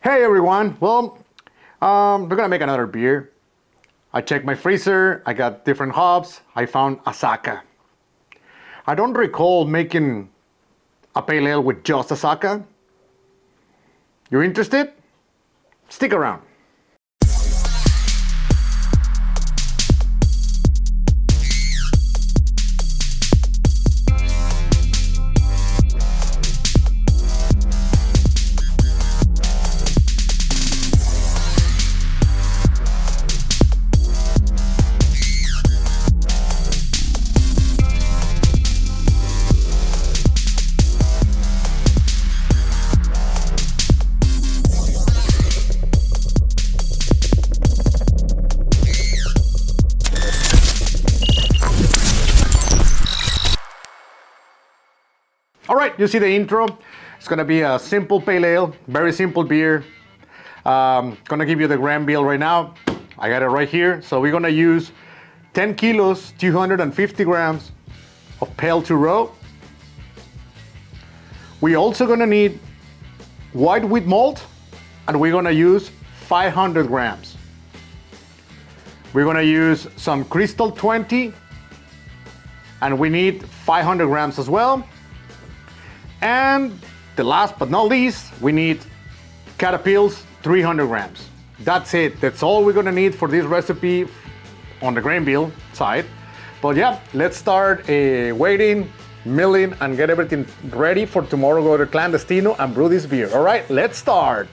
Hey everyone, well, we're gonna make another beer. I checked my freezer, I got different hops, I found Azacca. I don't recall making a pale ale with just Azacca. You interested? Stick around. All right, you see the intro. It's gonna be a simple pale ale, very simple beer. Gonna give you the gram bill right now. I got it right here. So we're gonna use 10 kilos, 250 grams of pale to row. We're also gonna need white wheat malt, and we're gonna use 500 grams. We're gonna use some Crystal 20, and we need 500 grams as well. And the last but not least, we need Cara Pils, 300 grams. That's it. That's all we're gonna need for this recipe on the grain bill side. But yeah, let's start waiting, milling, and get everything ready for tomorrow. Go to Clandestino and brew this beer. All right, let's start.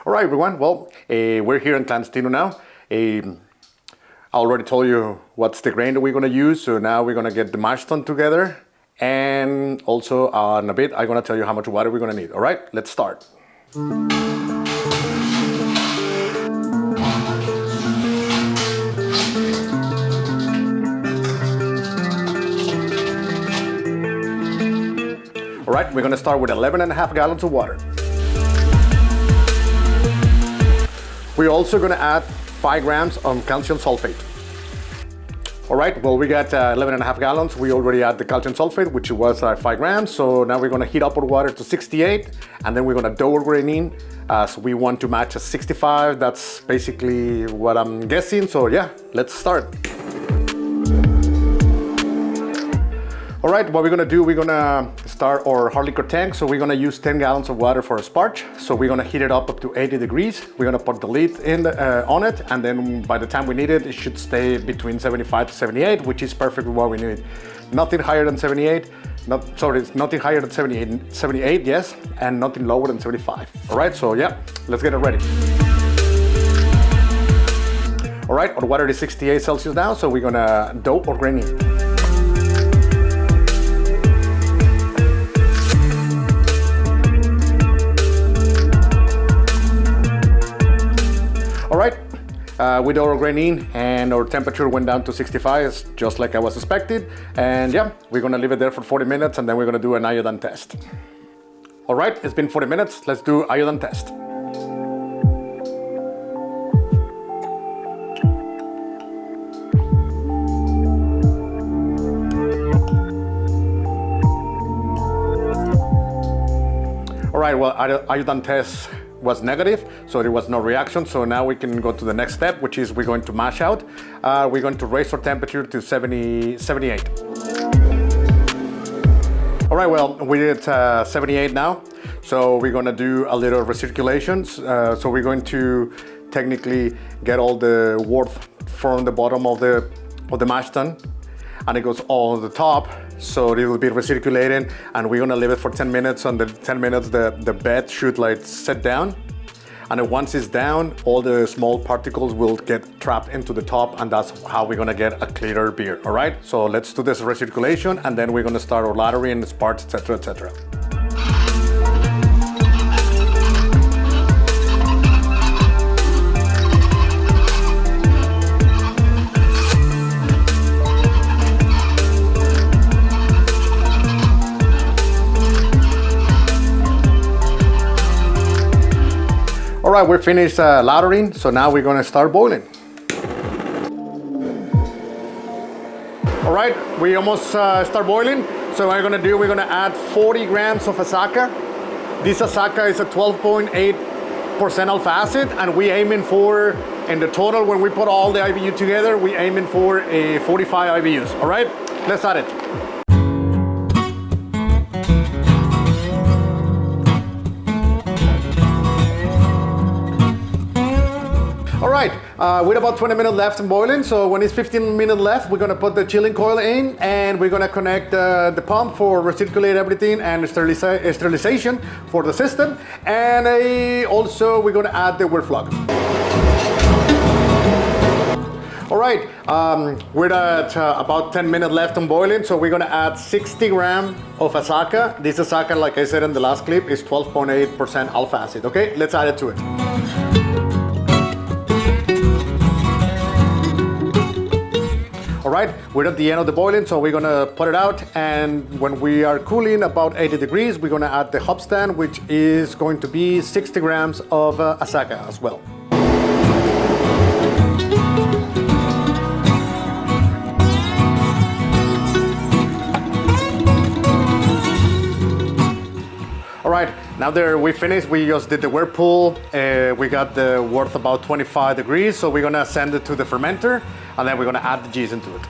All right, everyone. Well, we're here in Clandestino now. I already told you what's the grain that we're gonna use. So now we're gonna get the mash tun together. And also in a bit, I'm gonna tell you how much water we're gonna need. All right, let's start. All right, we're gonna start with 11.5 gallons of water. We're also gonna add 5 grams of calcium sulfate. All right, well, we got 11.5 gallons. We already add the calcium sulfate, which was 5 grams. So now we're gonna heat up our water to 68, and then we're gonna dough our grain in. So we want to match a 65. That's basically what I'm guessing. So yeah, let's start. All right, what we're gonna do, we're gonna start our hard liquor tank. So we're gonna use 10 gallons of water for a sparge. So we're gonna heat it up to 80 degrees. We're gonna put the lid on it, and then by the time we need it, it should stay between 75 to 78, which is perfectly what we need. Nothing higher than 78, nothing higher than 78, yes, and nothing lower than 75. All right, so yeah, let's get it ready. All right, our water is 68 Celsius now, so we're gonna dough our grain in. All right, we dough our grain in, and our temperature went down to 65, just like I was expected. And yeah, we're gonna leave it there for 40 minutes, and then we're gonna do an iodine test. All right, it's been 40 minutes. Let's do iodine test. All right, well, iodine test was negative, so there was no reaction. So now we can go to the next step, which is we're going to mash out. We're going to raise our temperature to 78. All right, well, we're at 78 now. So we're gonna do a little recirculations. So we're going to technically get all the warmth from the bottom of the mash tun, and it goes all on the top. So it will be recirculating, and we're gonna leave it for 10 minutes. On the 10 minutes, the bed should like set down, And then once it's down, all the small particles will get trapped into the top, and that's how we're gonna get a clearer beer, all right? So let's do this recirculation, and then we're gonna start our laddering, the sparks, etc., etc. All right, we're finished laddering, so now we're gonna start boiling. All right, we almost start boiling. So what we're gonna do, we're gonna add 40 grams of Azacca. This Azacca is a 12.8% alpha acid, and we aiming for, in the total, when we put all the IBU together, we aiming for a 45 IBUs, all right? Let's add it. All right, with about 20 minutes left in boiling, so when it's 15 minutes left, we're gonna put the chilling coil in, and we're gonna connect the pump for recirculate everything and sterilization for the system. And also we're gonna add the wort plug. All right, we're at about 10 minutes left in boiling, so we're gonna add 60 grams of Azacca. This Azacca, like I said in the last clip, is 12.8% alpha acid, okay? Let's add it to it. All right, we're at the end of the boiling, so we're gonna put it out, and when we are cooling about 80 degrees, we're gonna add the hop stand, which is going to be 60 grams of Azacca as well. All right, now that we finished, we just did the whirlpool. We got the wort about 25 degrees, so we're gonna send it to the fermenter, and then we're gonna add the yeast into it.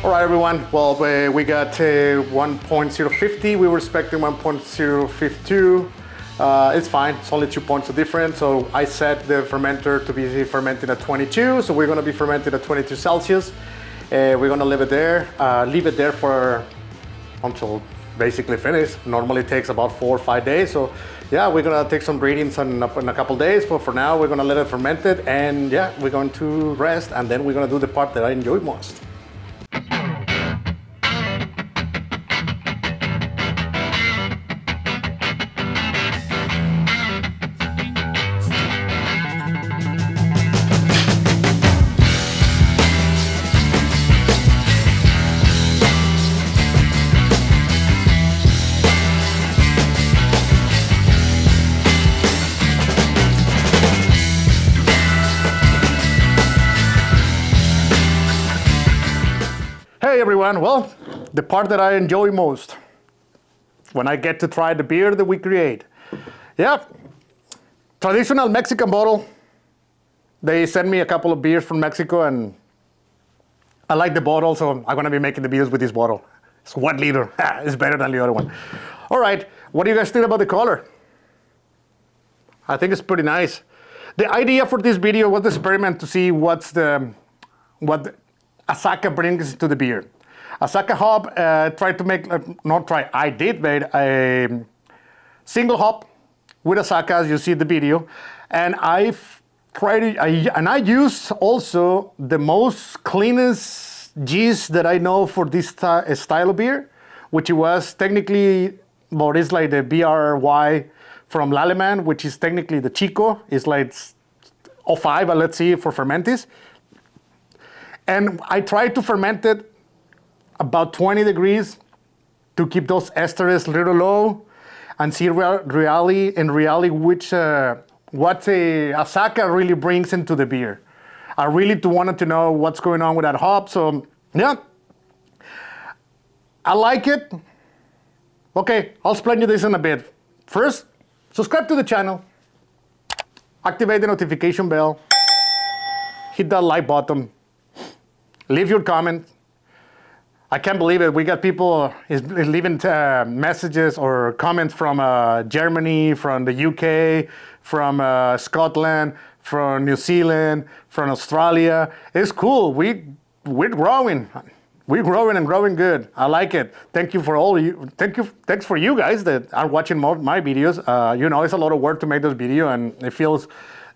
All right, everyone. Well, we got 1.050. We were expecting 1.052. It's fine. It's only 2 points of difference. So I set the fermenter to be fermenting at 22. So we're going to be fermenting at 22 Celsius. We're going to leave it there for until basically finished. Normally it takes about 4 or 5 days. So yeah, we're going to take some readings in a couple days. But for now, we're going to let it ferment it, and yeah, we're going to rest, and then we're going to do the part that I enjoy most. Hey everyone, well, the part that I enjoy most, when I get to try the beer that we create. Yeah, traditional Mexican bottle. They sent me a couple of beers from Mexico, and I like the bottle, so I'm gonna be making the beers with this bottle. It's 1 liter, it's better than the other one. All right, what do you guys think about the color? I think it's pretty nice. The idea for this video was to experiment to see what Azacca brings to the beer. Azacca hop, I did make a single hop with Azacca, as you see in the video, and I used also the most cleanest yeast that I know for this style of beer, which was technically, well, it's like the BRY from Lallemand, which is technically the Chico. It's like 05, let's see, for fermentis. And I tried to ferment it about 20 degrees to keep those esters a little low, and see really what Azacca really brings into the beer. I really wanted to know what's going on with that hop. So yeah, I like it. Okay, I'll explain you this in a bit. First, subscribe to the channel, activate the notification bell, hit that like button, leave your comment. I can't believe it. We got people leaving messages or comments from Germany, from the UK, from Scotland, from New Zealand, from Australia. It's cool. We're growing. We're growing and growing good. I like it. Thank you for all you. Thanks for you guys that are watching my videos. You know, it's a lot of work to make this video, and it feels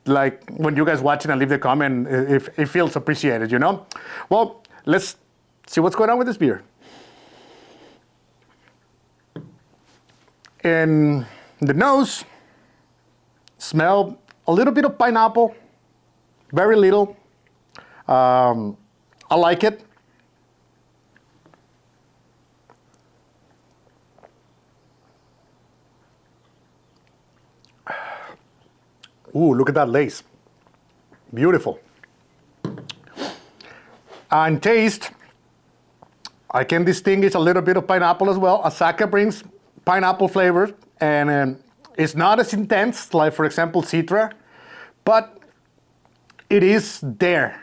like when you guys watch it and leave the comment, it feels appreciated. You know. Well, let's see what's going on with this beer. In the nose, smell a little bit of pineapple, very little. I like it. Ooh, look at that lace. Beautiful. And taste, I can distinguish a little bit of pineapple as well. Azacca brings pineapple flavor, and it's not as intense, like for example Citra, but it is there.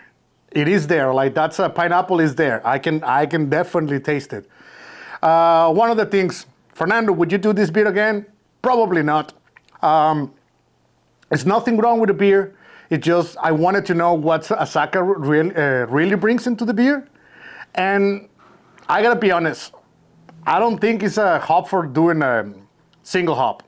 It is there. Like that's a pineapple is there. I can definitely taste it. One of the things, Fernando, would you do this beer again? Probably not. There's nothing wrong with the beer. It just, I wanted to know what Azacca really brings into the beer. And I gotta be honest, I don't think it's a hop for doing a single hop.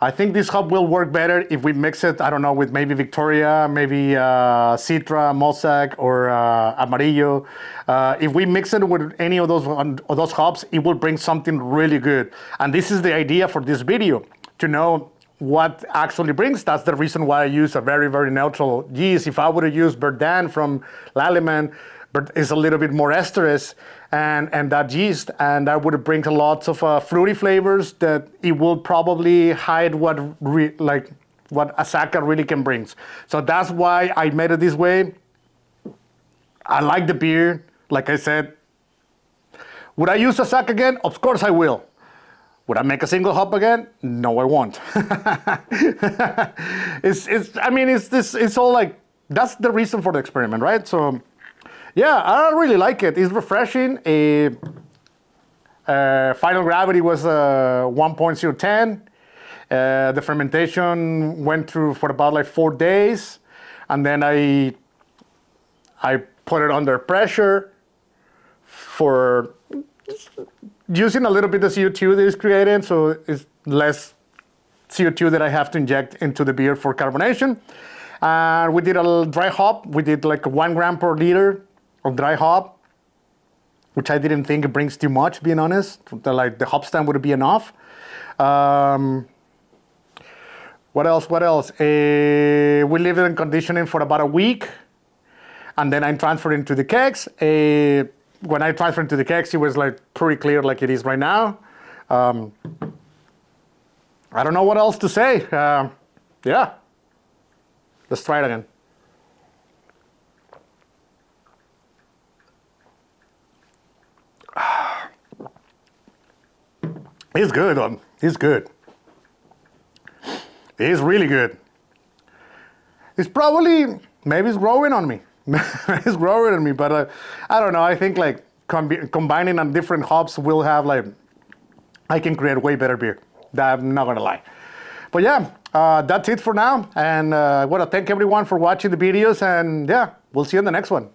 I think this hop will work better if we mix it, I don't know, with maybe Victoria, maybe Citra, Mosaic, or Amarillo. If we mix it with any of those hops, it will bring something really good. And this is the idea for this video, to know what actually brings. That's the reason why I use a very, very neutral yeast. If I would have used Verdun from Lallemand, but it's a little bit more esterous, and that yeast, and that would have bring lots of fruity flavors that it will probably hide what Azacca really can bring. So that's why I made it this way. I like the beer. Like I said, would I use Azacca again? Of course I will. Would I make a single hop again? No, I won't. It's all like, that's the reason for the experiment, right? So, yeah, I really like it. It's refreshing. Final gravity was 1.010. The fermentation went through for about like 4 days. And then I put it under pressure for using a little bit of CO2 that is created, so it's less CO2 that I have to inject into the beer for carbonation. We did a dry hop. We did like 1 gram per liter of dry hop, which I didn't think it brings too much, being honest. Like the hop stand would be enough. What else? We leave it in conditioning for about a week, and then I transferred into the kegs. When I transferred to the kegs, it was like pretty clear like it is right now. I don't know what else to say. Yeah, let's try it again. It's good, it's good. It's really good. It's probably, maybe it's growing on me. It's growing on me, but I don't know. I think like combining on different hops will have like, I can create way better beer. I'm not gonna lie. But yeah, that's it for now. And I want to thank everyone for watching the videos. And yeah, we'll see you in the next one.